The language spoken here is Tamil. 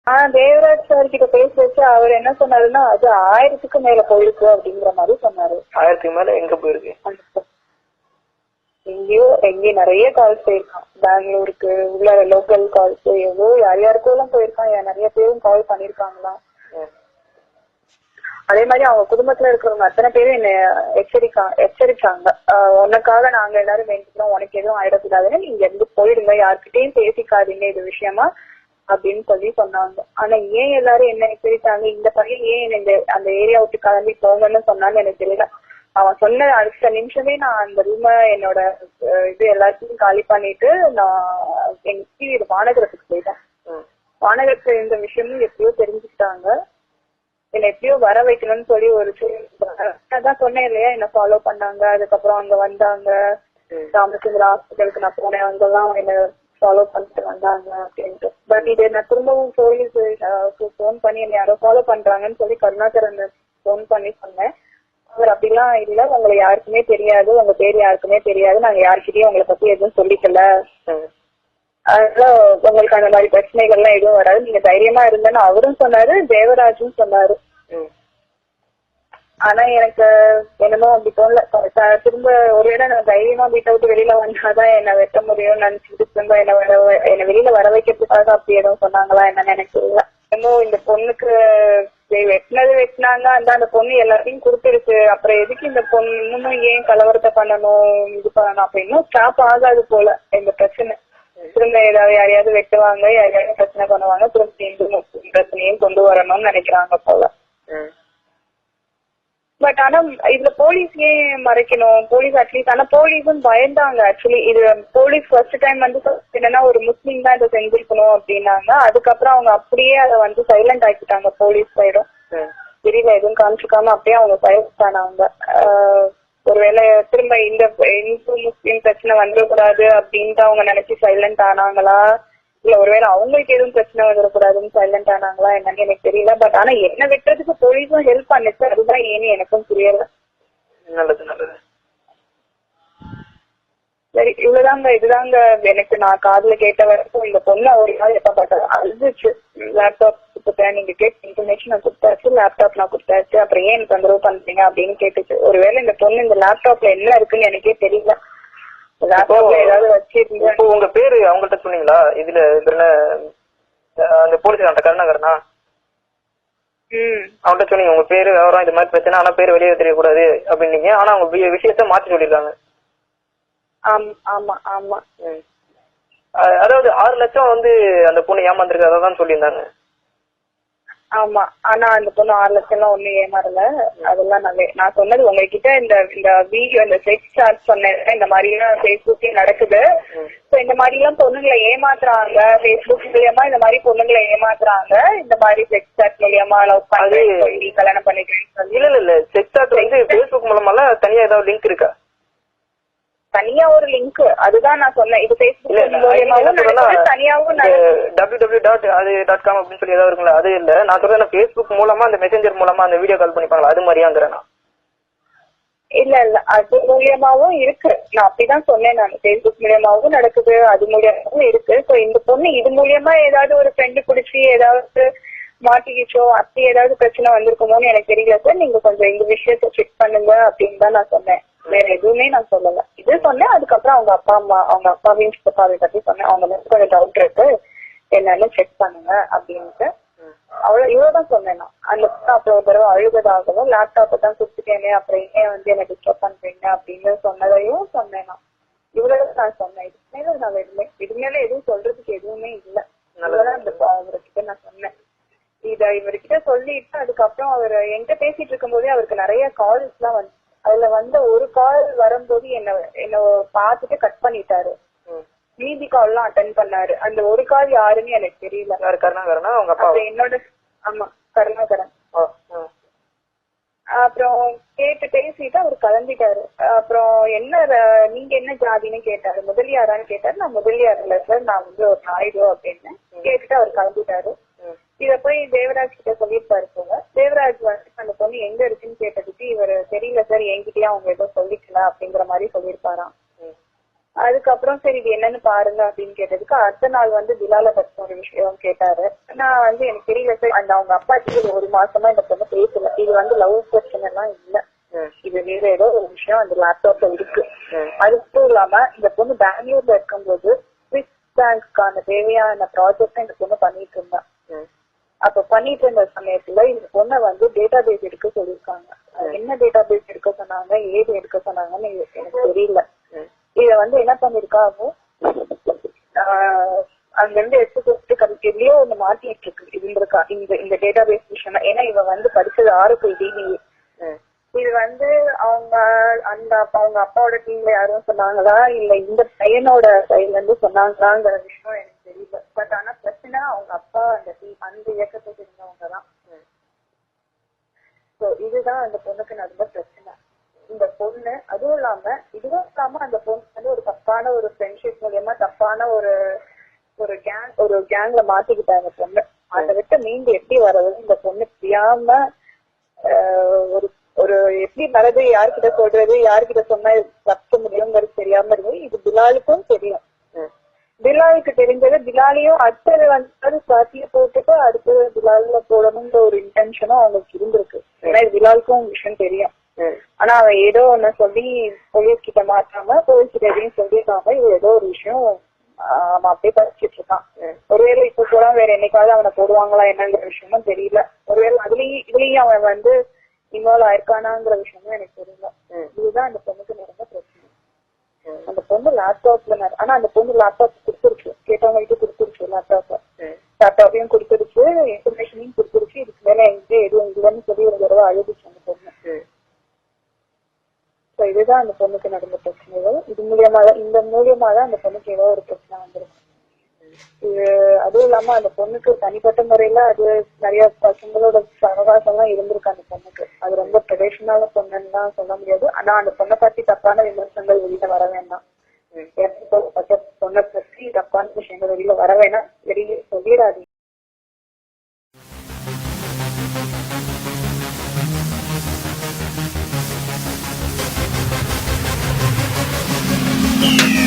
தேவராஜ் சார் கிட்ட பேச வச்சு அவர் என்ன சொன்னாருன்னா அது 1000க்கு மேல போயிருக்கு அப்படிங்கிற மாதிரி சொன்னாரு. 1000க்கு மேல எங்க போயிருக்கு? எங்கேயும் நிறைய கால்ஸ் போயிருக்கான். பெங்களூருக்கு உள்ள லோக்கல் கால்ஸ் எவ்வளோ யார் யாருக்கோ எல்லாம் போயிருக்கான். நிறைய பேரும் கால் பண்ணிருக்காங்களாம். அதே மாதிரி அவங்க குடும்பத்துல இருக்கிறவங்க அத்தனை பேரும் என்ன எச்சரிச்சாங்க. உனக்காக நாங்க எல்லாரும் வேண்டிக்கிறோம், உனக்கு எதுவும் ஆயிடக்கூடாதுன்னு நீங்க இருந்து போயிடுங்க, யாருக்கிட்டையும் பேசிக்காதீங்க இது விஷயமா அப்படின்னு சொல்லி சொன்னாங்க. ஆனா ஏன் எல்லாரும் என்ன எச்சரித்தாங்க, இந்த பையன் ஏன் அந்த ஏரியா விட்டு கிளம்பி போங்கன்னு சொன்னான்னு எனக்கு தெரியல. அவன் சொன்ன அடுத்த நிமிஷமே நான் அந்த ரூம என்னோட இது எல்லாத்தையும் காலி பண்ணிட்டு நான் எங்க வானகரத்துக்கு போயிட்டேன். வானகரத்துல இருந்த விஷயமும் எப்படியோ தெரிஞ்சுக்கிட்டாங்க. என்ன எப்படியோ வர வைக்கணும்னு சொல்லி ஒரு அதான் சொன்னேன் இல்லையா, என்ன ஃபாலோ பண்ணாங்க. அதுக்கப்புறம் அங்க வந்தாங்க, ராமச்சந்திர ஹாஸ்பிட்டலுக்கு நான் போனேன், அங்கெல்லாம் என்ன ஃபாலோ பண்ணிட்டு வந்தாங்க அப்படின்ட்டு. பட் இது நான் திரும்பவும் போலீஸ் போன் பண்ணி என்ன யாரோ ஃபாலோ பண்றாங்கன்னு சொல்லி கருணாகரன் போன் பண்ணி சொன்னேன். அவர் அப்படிலாம் இல்ல, உங்களை யாருக்குமே தெரியாது, உங்க பேர் யாருக்குமே தெரியாது, நாங்க யாருக்கிட்டையும் உங்களை பத்தி எதுவும் சொல்லிக்கல, அதனால உங்களுக்கு அந்த மாதிரி பிரச்சனைகள்லாம் எதுவும் வராது, நீங்க தைரியமா இருந்தேன்னு அவரும் சொன்னாரு, தேவராஜும் சொன்னாரு. ஆனா எனக்கு என்னமோ அப்படி தோணல. திரும்ப ஒருவேளை நான் தைரியமா வீட்டை விட்டு வெளியில வந்தாதான் என்ன வெட்ட முடியும்னு நினைச்சுட்டு திரும்ப என்ன வெளியில வர வைக்கிறதுக்காக அப்படி எதுவும் சொன்னாங்களா என்னன்னு எனக்கு தெரியல. இன்னும் இந்த பொண்ணுக்கு வெட்டினாங்க, அந்த பொண்ணு எல்லாத்தையும் கொடுத்துருக்கு, அப்புறம் எதுக்கு இந்த பொண்ணு இன்னமும் ஏன் கலவரத்தை பண்ணணும் இது பண்ணணும், அப்ப இன்னும் ஸ்டாப் ஆகாது போல இந்த பிரச்சனை. திரும்ப ஏதாவது யாரையாவது வெட்டுவாங்க, யாரையாவது பிரச்சனை பண்ணுவாங்க, திரும்ப பிரச்சனையும் கொண்டு வரணும்னு நினைக்கிறாங்க போல. பட் ஆனா இதுல போலீஸ் ஏன் மறைக்கணும், போலீஸ் அட்லீஸ்ட். ஆனா போலீஸும் பயந்தாங்க. ஆக்சுவலி இது போலீஸ் ஃபர்ஸ்ட் டைம் வந்து என்னன்னா ஒரு முஸ்லீம் தான் இதை செஞ்சிருக்கணும் அப்படின்னாங்க. அதுக்கப்புறம் அவங்க அப்படியே அதை சைலண்ட் ஆக்கிட்டாங்க. போலீஸ் சைடும் தெரியல எதுவும் காமிச்சுக்காம அப்படியே அவங்க சைலண்ட் ஆனாங்க. ஒருவேளை திரும்ப இந்த முஸ்லீம் பிரச்சனை வந்துடக்கூடாது அப்படின்ட்டு அவங்க நினைச்சு சைலண்ட் ஆனாங்களா, இல்ல ஒருவேளை அவங்களுக்கு எதுவும் பிரச்சனை வந்துடக்கூடாதுன்னு சைலண்ட் ஆனாங்களா என்னன்னு எனக்கு தெரியல. பட் ஆனா என்ன வெட்டுறதுக்கு போலீஸும் ஹெல்ப் பண்ணுச்சு, அதுதான் ஏன்னு எனக்கும் புரியல. நல்லது நல்லது. சரி, இவ்வளவுதாங்க. இதுதாங்க எனக்கு நான் காதுல கேட்ட வரைக்கும். இந்த பொண்ணு ஒரு நாள் எப்ப பார்த்தா அழுதுச்சு. லேப்டாப் கொடுத்தேன், நீங்க கேட்ட இன்ஃபர்மேஷன் நான் கொடுத்தாச்சு, லேப்டாப் நான் கொடுத்தாச்சு, அப்புறம் ஏன் எனக்கு தொந்தரவு பண்றீங்க அப்படின்னு கேட்டுச்சு. ஒருவேளை இந்த பொண்ணு இந்த லேப்டாப்ல என்ன இருக்குன்னு எனக்கே தெரியல. ஏதாவது வச்சிருந்தீங்க. உங்க பேரு அவங்கள்ட்ட சொன்னீங்களா? இதுல அந்த போலீஸ் அந்த கருணாகரனா அவன்கிட்ட சொன்னீங்க உங்க பேரு விவரம் இது மாதிரி பிரச்சனை, ஆனா பேர் வெளியே தெரியக்கூடாது அப்படின்னீங்க. ஆனா அவங்க விஷயத்த மாத்தி சொல்லிருக்காங்க. ஆமா ஆமா. அதாவது 6 லட்சம் வந்து அந்த பொண்ணு ஏமாந்துருக்கு அதான் சொல்லியிருந்தாங்க. ஆமா, ஆனா அந்த பொண்ணு 6 லட்சம் எல்லாம் ஒண்ணும் ஏமாறல. அதெல்லாம் நான் சொன்னது உங்ககிட்ட இந்த வீடியோ இந்த செக்ஸ் சார்ஜ் சொன்னேன், இந்த மாதிரி எல்லாம் பேஸ்புக்லயே நடக்குது. இந்த மாதிரி எல்லாம் பொண்ணுங்களை ஏமாத்துறாங்க, பேஸ்புக் மூலியமா இந்த மாதிரி பொண்ணுங்களை ஏமாத்துறாங்க, இந்த மாதிரி செக்ஸ் சார்ஜ் மூலியமா லவ் பண்ணி கல்யாணம் பண்ணிக்கிறேன். இல்ல செக்ஸ் சார்ஜ் வந்து பேஸ்புக் மூலமா தனியா ஏதாவது லிங்க் இருக்கா? தனியா ஒரு லிங்க், அதுதான் நான் சொன்னேன். இது பேஸ்புக் மூலமாவும் தனியாவும் www.com அப்படின்னு சொல்லி ஏதாவது இருக்குங்களா? அது இல்ல, நான் சொல்றேன் பேஸ்புக் மூலமா அந்த மெசேஞ்சர் மூலமா அந்த வீடியோ கால் பண்ணிப்பாங்களா, அது மாதிரியாங்கிறேன். இல்ல அது மூலியமாவும் இருக்கு. நான் அப்படிதான் சொன்னேன். நான் பேஸ்புக் மூலியமாவும் நடக்குது, அது மூலியமாவும் இருக்கு. சோ இந்த பொண்ணு இது மூலியமா ஏதாவது ஒரு ஃப்ரெண்டு பிடிச்சி ஏதாவது மாட்டிக்கிச்சோ, அப்படி ஏதாவது பிரச்சனை வந்திருக்குமோன்னு எனக்கு தெரியல சார், நீங்க கொஞ்சம் இந்த விஷயத்த செக் பண்ணுங்க அப்படின்னு தான் நான் சொன்னேன். வேற எதுவுமே நான் சொல்லல. இது சொன்னேன். அதுக்கப்புறம் அவங்க அப்பாவையும் சித்தப்பாவை பத்தி சொன்னேன். அவங்க வந்து கொஞ்சம் டவுட் இருக்கு, என்னன்னு செக் பண்ணுங்க அப்படின்ட்டு. இவ்வளவுதான் சொன்னேன் நான். அந்த அப்புறம் ஒரு தடவை அழுகதாகவும் லேப்டாப்பை தான் கொடுத்துட்டேனே, அப்புறம் ஏன் வந்து என்ன டிஸ்டர்ப் பண்றீங்க அப்படின்னு சொன்னதையும் சொன்னேன் நான். இவ்வளவு நான் சொன்னேன். இது மேல எதுவும் சொல்றதுக்கு எதுவுமே இல்லை. இவ்வளவுதான் இந்த அவர்கிட்ட நான் சொன்னேன். இவர்கிட்ட சொல்லிட்டு அதுக்கப்புறம் அவர் என்கிட்ட பேசிட்டு இருக்கும் போதே அவருக்கு நிறைய கால்ஸ் எல்லாம் வந்து, அதுல வந்து ஒரு கால் வரும்போது என்ன பார்த்துட்டு கட் பண்ணிட்டாரு. மீதி கால் எல்லாம் அட்டன் பண்ணாரு. அந்த ஒரு கால் யாருன்னு எனக்கு தெரியல. கருணாகரனா அவங்க அப்பா? என்னோட ஆமா கருணாகரன். அப்புறம் கேட்டு பேசிட்டு அவர் கிளம்பிட்டாரு. அப்புறம் நீங்க என்ன ஜாதின்னு கேட்டாரு. முதலியாரான்னு கேட்டாரு. நான் முதலியார் இல்ல சார், நான் வந்து ஒரு நாயுடு அப்படின்னு கேட்டுட்டு அவர் கிளம்பிட்டாரு. இத போய் தேவராஜ் கிட்ட சொல்லியிருப்பாரு போல. தேவராஜ் வந்து அந்த பொண்ணு எங்க இருக்குன்னு கேட்டதுக்கு இவர் தெரியல சார், என்கிட்டயே அவங்க ஏதோ சொல்லிக்கல அப்படிங்கிற மாதிரி சொல்லியிருப்பாராம். அதுக்கப்புறம் சரி இது என்னன்னு பாருங்க அப்படின்னு கேட்டதுக்கு அடுத்த நாள் வந்து பிலால பத்தி ஒரு விஷயம் கேட்டாரு. நான் வந்து எனக்கு தெரியல சார், அந்த அவங்க அப்பா ஒரு மாசமா இந்த பொண்ணு பேசல. இது வந்து லவ் பிரச்சனை எல்லாம் இல்ல, இது வேற ஏதோ ஒரு விஷயம் அந்த லேப்டாப்ல இருக்கு. அது மட்டும் இல்லாம இந்த பொண்ணு பெங்களூர்ல இருக்கும்போது ஸ்விஸ் பேங்க்கான தேவையான ப்ராஜெக்ட் இந்த பொண்ணு பண்ணிட்டு இருந்தா. அப்ப பண்ணிட்டு இருந்த சமயத்துல இந்த பொண்ணை வந்து டேட்டா பேஸ் எடுக்க சொல்லியிருக்காங்க. என்ன டேட்டா பேஸ் எடுக்க சொன்னாங்க, ஏது எடுக்க சொன்னாங்கன்னு எனக்கு தெரியல. இத வந்து என்ன பண்ணிருக்காங்க, அங்க இருந்து எடுத்து கொடுத்து எதுலயோ ஒண்ணு மாட்டிட்டு இருக்கு இருந்திருக்கா இந்த டேட்டா பேஸ் விஷயம். ஏன்னா இவ வந்து படிச்சது ஆரோக்கிய டிபிஏ. இது வந்து அவங்க அவங்க அப்பாவோட டீம்ல யாரும் சொன்னாங்களா இல்ல இந்த பையனோட சைட்ல இருந்து சொன்னாங்களாங்கிற விஷயம் எனக்கு தெரியல. பட் ஆனா பிரச்சனை அவங்க அப்பா அந்த இயக்கத்துக்கு இருந்தவங்கதான். இதுதான் அந்த பொண்ணுக்கு நடந்த பிரச்சனை. இந்த பொண்ணு இதுவும் இல்லாம அந்த பொண்ணு வந்து ஒரு தப்பான ஒரு ஃப்ரெண்ட்ஷிப் மூலியமா தப்பான ஒரு கேங்ல மாட்டிக்கிட்டாங்க பொண்ணு. அதை விட்டு மீண்டு எப்படி வர்றது இந்த பொண்ணு தெரியாம ஒரு ஒரு எப்படி வரது, யார்கிட்ட சொல்றது, யார்கிட்ட சொன்னா தப்ப முடியுங்கிறது தெரியாம இருக்கு. இது பிலாலுக்கும் தெரியும். பிலாலுக்கு தெரிஞ்சது, பிலாலையும் அடுத்தது வந்து சாத்திய போட்டுட்டு அடுத்தது பிலால்ல போடணும்ன்ற ஒரு இன்டென்ஷனும் அவங்களுக்கு இருந்திருக்கு. ஏன்னா பிலாலுக்கும் விஷயம் தெரியும். ஆனா அவன் ஏதோ ஒண்ணு சொல்லி போலீஸ் கிட்ட மாட்டாம போலீஸ் கிட்ட எதையும் சொல்லிருக்காம இது ஏதோ ஒரு விஷயம் அவன் அப்படியே படிச்சுட்டு இருக்கான். ஒருவேளை இப்ப கூட வேற என்னைக்காவது அவனை போடுவாங்களா என்னங்கிற விஷயமும் தெரியல. ஒருவேளை இதுலயும் அவன் வந்து இன்வால்வ் ஆயிருக்கானாங்கிற விஷயமும் எனக்கு தெரியல. இதுதான் அந்த பொண்ணுக்கு நடந்த பிரச்சனை. அந்த பொண்ணு லேப்டாப்ல ஆனா அந்த பொண்ணு லேப்டாப் கொடுத்துருச்சு, கேட்டவங்ககிட்ட கொடுத்துருச்சு. லேப்டாப்பையும் கொடுத்துருச்சு, இன்ஃபர்மேஷனையும் கொடுத்துருச்சு. இதுக்கு மேல எங்க எதுவும் இல்லைன்னு சொல்லி ஒரு தடவை அழுதுச்சு அந்த பொண்ணு. இதுதான் அந்த பொண்ணுக்கு நடந்த பிரச்சனைகள். இந்த மூலியமாதான் அந்த பொண்ணுக்கு ஏதோ ஒரு பிரச்சனை வந்திருக்கு. அதுவும் இல்லாம அந்த பொண்ணுக்கு தனிப்பட்ட முறையில அது நிறைய பசங்களோட சவகாசம் எல்லாம் இருந்திருக்கு அந்த பொண்ணுக்கு. அது ரொம்ப ட்ரெடிஷனலான பொண்ணுன்னு தான் சொல்ல முடியாது. ஆனா அந்த பொண்ணை பத்தி தப்பான விமர்சனங்கள் வெளியில வர வேண்டாம். பொண்ணை பத்தி தப்பான விஷயங்கள் வெளியில வர வேணாம், வெளியே சொல்லிடாதீங்க. Yeah.